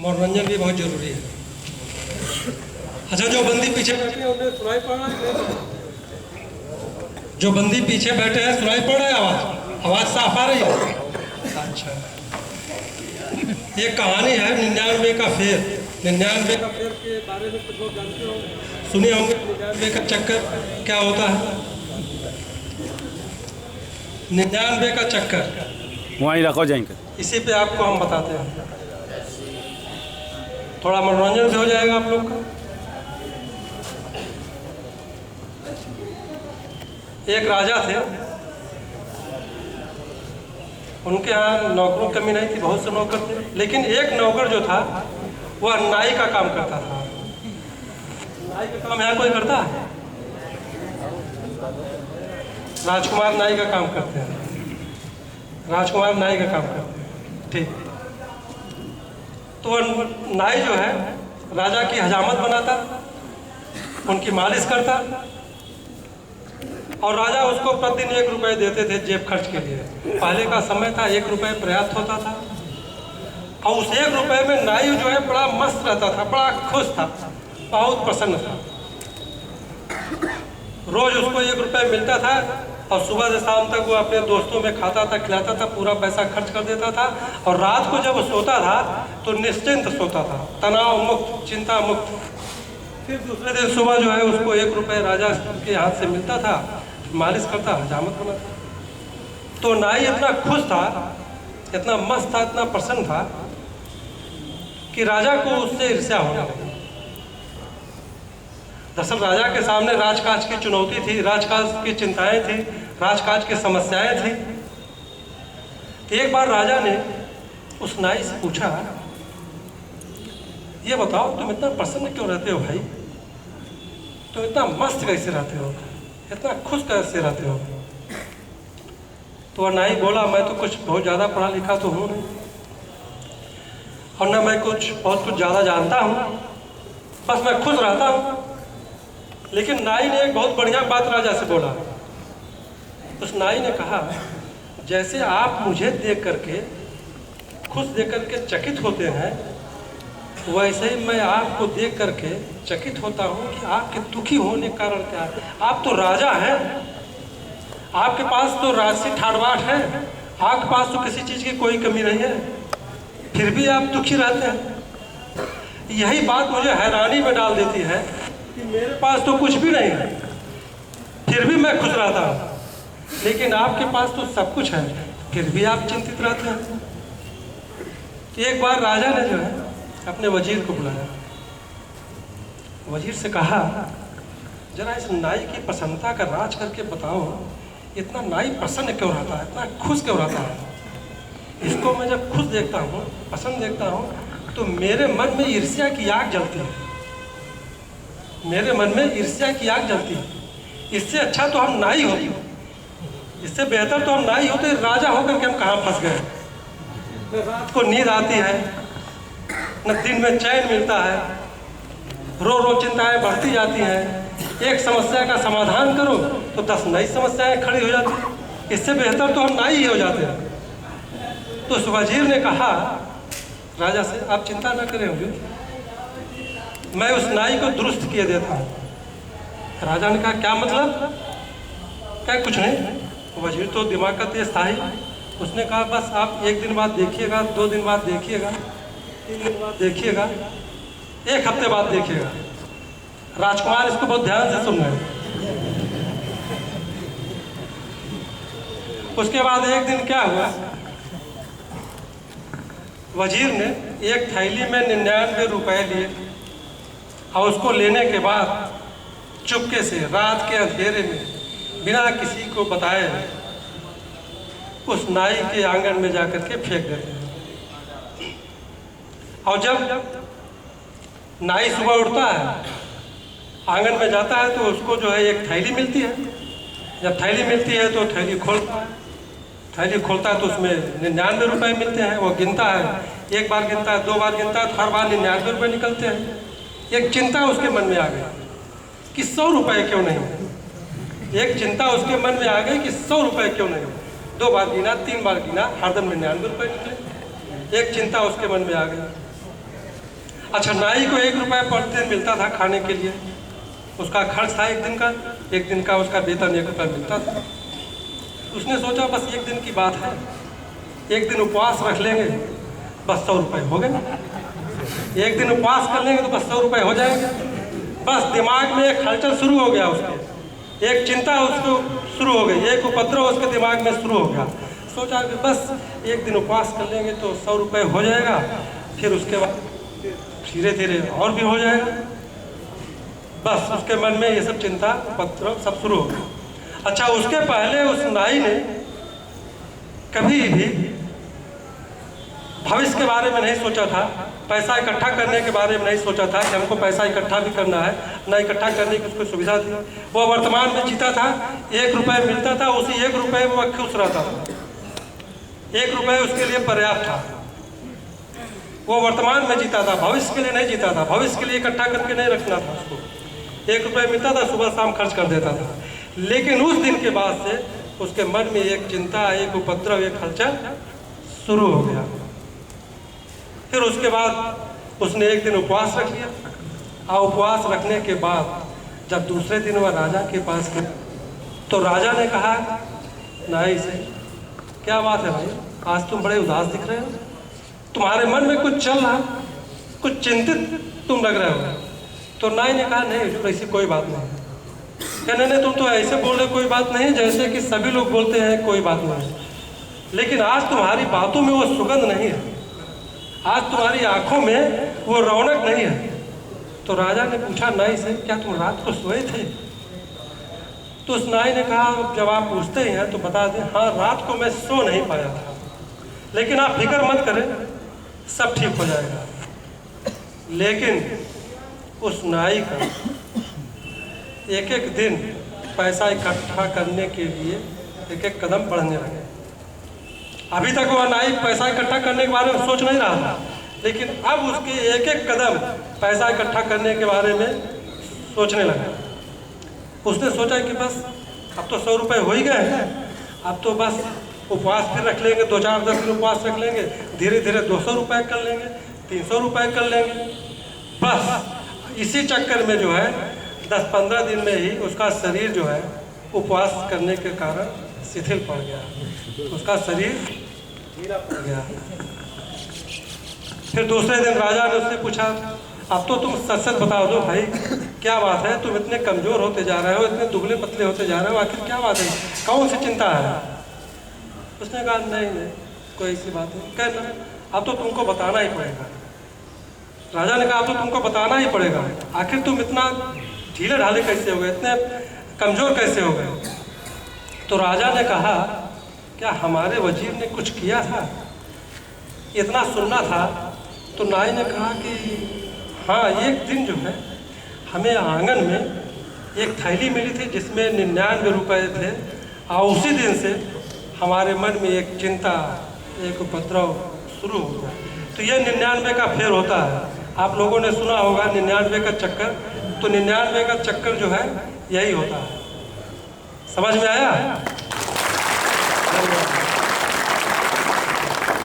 मनोरंजन भी बहुत जरूरी है। अच्छा, जो बंदी पीछे बैठे हैं उन्हें सुनाई पड़ रहा है? जो बंदी पीछे बैठे हैं सुनाई पड़ रहा है? आवाज साफ आ रही है? अच्छा, ये कहानी है 99 का फेर। 99 का फेर के बारे में कुछ लोग जानते होंगे, सुने होंगे। 99 का चक्कर क्या होता है? 99 का चक्कर वहीं रखो जाएंगे, इसी पे आपको हम बताते हैं, थोड़ा मनोरंजन भी हो जाएगा आप लोग का। एक राजा थे, उनके यहाँ नौकरों की कमी नहीं थी, बहुत से नौकर थे, लेकिन एक नौकर जो था वह नाई का काम करता था। नाई का काम यहाँ कोई करता है? राजकुमार नाई का काम करते हैं, राजकुमार नाई का काम करते हैं, ठीक। तो वह नाई जो है राजा की हजामत बनाता, उनकी मालिश करता, और राजा उसको प्रतिदिन 1 रुपये देते थे जेब खर्च के लिए। पहले का समय था, 1 रुपये पर्याप्त होता था, और उस 1 रुपये में नाई जो है बड़ा मस्त रहता था, बड़ा खुश था, बहुत प्रसन्न था। रोज उसको 1 रुपये मिलता था, और सुबह से शाम तक वो अपने दोस्तों में खाता था, खिलाता था, पूरा पैसा खर्च कर देता था। और रात को जब वो सोता था तो निश्चिंत सोता था, तनाव मुक्त, चिंता मुक्त। फिर दूसरे दिन सुबह जो है उसको 1 रुपये राजा के हाथ से मिलता था, मालिश करता, हजामत बनाता। तो नाई इतना खुश था, इतना मस्त था, इतना प्रसन्न था कि राजा को उससे ईर्ष्या होने लगी। दरअसल राजा के सामने राजकाज की चुनौती थी, राजकाज की चिंताएं थी, राजकाज की समस्याएं थी। तो एक बार राजा ने उस नाई से पूछा, ये बताओ तुम इतना प्रसन्न क्यों रहते हो भाई? तुम इतना मस्त कैसे रहते हो, इतना खुश कैसे रहते हो? तो वह नाई बोला, मैं तो कुछ बहुत ज़्यादा पढ़ा लिखा तो हूँ नहीं, और ना मैं बहुत कुछ ज़्यादा जानता हूँ, बस मैं खुश रहता हूँ। लेकिन नाई ने एक बहुत बढ़िया बात राजा से बोला। उस नाई ने कहा, जैसे आप मुझे देख करके खुश देख करके चकित होते हैं, वैसे ही मैं आपको देख करके चकित होता हूँ कि आपके दुखी होने का कारण क्या है। आप तो राजा हैं, आपके पास तो राजसी ठाड़बाट है, आपके पास तो किसी चीज़ की कोई कमी नहीं है, फिर भी आप दुखी रहते हैं। यही बात मुझे हैरानी में डाल देती है कि मेरे पास तो कुछ भी नहीं है, फिर भी मैं खुश रहता हूँ, लेकिन आपके पास तो सब कुछ है, फिर भी आप चिंतित रहते हैं। एक बार राजा ने जो है अपने वजीर को बुलाया, वजीर से कहा, जरा इस नाई की प्रसन्नता का राज करके बताओ, इतना नाई प्रसन्न क्यों रहता है, इतना खुश क्यों रहता है? इसको मैं जब खुश देखता हूँ, प्रसन्न देखता हूँ, तो मेरे मन में ईर्ष्या की आग जलती है, मेरे मन में ईर्ष्या की आग जलती है। इससे अच्छा तो हम नाई होते, इससे बेहतर तो हम नाई होते, राजा होकर के हम कहाँ फंस गए। न रात को नींद आती है, न दिन में चैन मिलता है, रो रो चिंताएं बढ़ती जाती हैं। एक समस्या का समाधान करो तो 10 नई समस्याएं खड़ी हो जाती हैं। इससे बेहतर तो हम नाई ही हो जाते हैं। तो उस वजीर ने कहा राजा से, आप चिंता न करें हुजूर, मैं उस नाई को दुरुस्त किए देता हूँ। राजा ने कहा, क्या मतलब? क्या? कुछ नहीं। वजीर तो दिमाग का तेज था ही, उसने कहा, बस आप 1 दिन बाद देखिएगा, 2 दिन बाद देखिएगा, 3 दिन बाद देखिएगा, 1 हफ्ते बाद देखिएगा। राजकुमार इसको बहुत ध्यान से सुन रहे हैं। उसके बाद एक दिन क्या हुआ, वजीर ने एक थैली में 99 रुपए लिए, और उसको लेने के बाद चुपके से रात के अंधेरे में बिना किसी को बताए उस नाई के आंगन में जाकर के फेंक देते हैं। और जब नाई सुबह उठता है, आंगन में जाता है, तो उसको जो है एक थैली मिलती है। जब थैली मिलती है तो थैली खोलता है, थैली खोलता है तो उसमें 99 रुपये मिलते हैं। वो गिनता है, 1 बार गिनता है, 2 बार गिनता है, तो हर बार 99 रुपये निकलते हैं। एक चिंता उसके मन में आ गई कि 100 रुपये क्यों नहीं। एक चिंता उसके मन में आ गई कि 100 रुपये क्यों नहीं। 2 बार गिना, 3 बार गिना, हरदम 99 रुपये निकले। एक चिंता उसके मन में आ गई। अच्छा, नाई को 1 रुपये प्रतिदिन मिलता था खाने के लिए, उसका खर्च था एक दिन का उसका वेतन 1 रुपये मिलता था। उसने सोचा बस 1 दिन की बात है, 1 दिन उपवास रख लेंगे, बस 100 रुपये हो गए। 1 दिन उपवास कर लेंगे तो बस 100 रुपये हो जाएंगे। बस दिमाग में एक हलचल शुरू हो गया, उसके एक चिंता उसको शुरू हो गई, एक उपद्रव उसके दिमाग में शुरू हो गया। सोचा कि बस 1 दिन उपवास कर लेंगे तो 100 रुपये हो जाएगा, फिर उसके बाद धीरे धीरे और भी हो जाएगा। बस उसके मन में ये सब चिंता उपद्रव सब शुरू हो गया। अच्छा, उसके पहले उस नाई ने कभी भी भविष्य के बारे में नहीं सोचा था, पैसा इकट्ठा करने के बारे में नहीं सोचा था कि हमको पैसा इकट्ठा भी करना है, ना इकट्ठा करने की उसको सुविधा थी। वो वर्तमान में जीता था, 1 रुपये मिलता था, उसी 1 रुपये में वो खुश रहता था। 1 रुपये उसके लिए पर्याप्त था। वो वर्तमान में जीता था, भविष्य के लिए नहीं जीता था, भविष्य के लिए इकट्ठा करके नहीं रखना था उसको। 1 रुपये मिलता था, सुबह शाम खर्च कर देता था। लेकिन उस दिन के बाद से उसके मन में एक चिंता, एक उपद्रव, एक हलचल शुरू हो गया। फिर उसके बाद उसने 1 दिन उपवास रख लिया, और उपवास रखने के बाद जब दूसरे दिन वह राजा के पास गया तो राजा ने कहा नाई से, क्या बात है भाई, आज तुम बड़े उदास दिख रहे हो, तुम्हारे मन में कुछ चल रहा, कुछ चिंतित तुम लग रहे हो। तो नाई ने कहा नहीं हुजूर, ऐसी कोई बात नहीं। कहने नहीं, तुम तो ऐसे बोल रहे कोई बात नहीं, जैसे कि सभी लोग बोलते हैं कोई बात नहीं, लेकिन आज तुम्हारी बातों में वो सुगंध नहीं है, आज तुम्हारी आंखों में वो रौनक नहीं है। तो राजा ने पूछा नाई से, क्या तुम रात को सोए थे? तो उस नाई ने कहा, जब आप पूछते ही हैं तो बता दें, हाँ रात को मैं सो नहीं पाया था, लेकिन आप फिक्र मत करें, सब ठीक हो जाएगा। लेकिन उस नाई का एक एक दिन पैसा इकट्ठा करने के लिए एक एक कदम बढ़ने लगे। अभी तक वह नाई पैसा इकट्ठा करने के बारे में सोच नहीं रहा था, लेकिन अब उसके एक एक कदम पैसा इकट्ठा करने के बारे में सोचने लगा। उसने सोचा कि बस अब तो 100 रुपये हो ही गए हैं, अब तो बस उपवास फिर रख लेंगे, 2-4-10 दिन उपवास रख लेंगे, धीरे धीरे 200 रुपये कर लेंगे, 300 रुपये कर लेंगे। बस इसी चक्कर में जो है 10-15 दिन में ही उसका शरीर जो है उपवास करने के कारण शिथिल पड़ गया, उसका शरीर ढीला पड़ गया। फिर दूसरे दिन राजा ने उससे पूछा, अब तो तुम सच सच बता दो भाई, क्या बात है, तुम इतने कमज़ोर होते जा रहे हो, इतने दुबले पतले होते जा रहे हो, आखिर क्या बात है, कौन सी चिंता है? उसने कहा नहीं कोई ऐसी बात नहीं। कहना अब तो तुमको बताना ही पड़ेगा। राजा ने कहा अब तो तुमको बताना ही पड़ेगा, आखिर तुम इतना ढीले ढाले कैसे हो गए, इतने कमज़ोर कैसे हो गए? तो राजा ने कहा, क्या हमारे वजीर ने कुछ किया था, इतना सुनना था? तो नाई ने कहा कि हाँ, एक दिन जो है हमें आंगन में एक थैली मिली थी जिसमें 99 रुपये थे, और उसी दिन से हमारे मन में एक चिंता, एक उपद्रव शुरू हो गया। तो ये 99 का फेर होता है, आप लोगों ने सुना होगा 99 का चक्कर। तो 99 का चक्कर जो है यही होता है। समझ में आया?